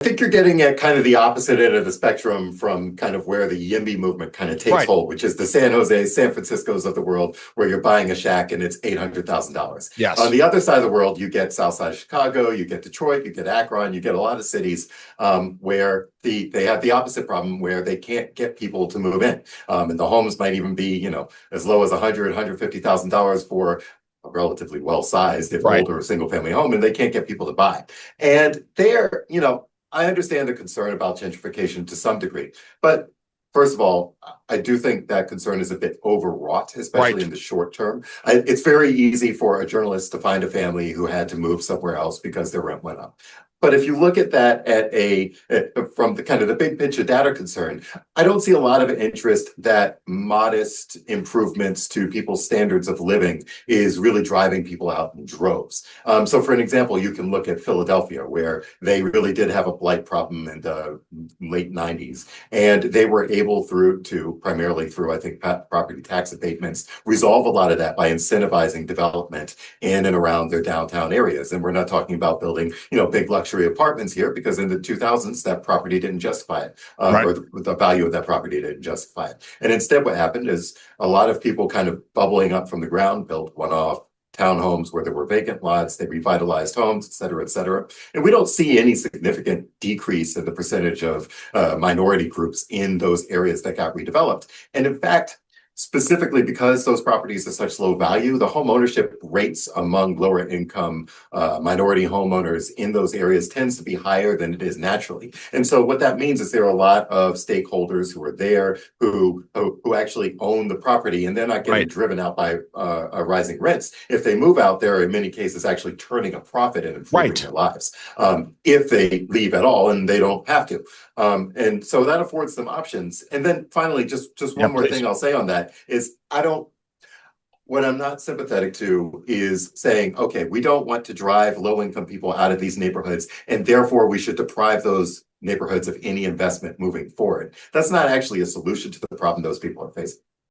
I think you're getting at kind of the opposite end of the spectrum from kind of where the YIMBY movement kind of takes hold, which is the San Jose, San Francisco's of the world, where you're buying a shack and it's $800,000. Yes. On the other side of the world, you get South Side of Chicago, you get Detroit, you get Akron, you get a lot of cities where they have the opposite problem, where they can't get people to move in. And the homes might even be, you know, as low as $100,000, $150,000 for a relatively well-sized, if older, single-family home, and they can't get people to buy. And they're, you know, I understand the concern about gentrification to some degree, but first of all, I do think that concern is a bit overwrought, especially in the short term. It's very easy for a journalist to find a family who had to move somewhere else because their rent went up. But if you look at that from the kind of the big picture data concern, I don't see a lot of interest that modest improvements to people's standards of living is really driving people out in droves. So for an example, you can look at Philadelphia, where they really did have a blight problem in the late 90s. And they were able primarily through, I think, property tax abatements, resolve a lot of that by incentivizing development in and around their downtown areas. And we're not talking about building, you know, big luxury apartments here, because in the 2000s, that property didn't justify it, or the value of that property didn't justify it. And instead, what happened is a lot of people kind of bubbling up from the ground built one-off townhomes where there were vacant lots, they revitalized homes, et cetera, et cetera. And we don't see any significant decrease in the percentage of minority groups in those areas that got redeveloped. And in fact, specifically because those properties are such low value, the home ownership rates among lower income minority homeowners in those areas tends to be higher than it is naturally. And so what that means is there are a lot of stakeholders who are there who actually own the property, and they're not getting driven out by rising rents. If they move out, they're in many cases actually turning a profit and improving their lives if they leave at all, and they don't have to. And so that affords them options. And then finally, just one more thing I'll say on that is what I'm not sympathetic to is saying, okay, we don't want to drive low-income people out of these neighborhoods, and therefore we should deprive those neighborhoods of any investment moving forward. That's not actually a solution to the problem those people are facing.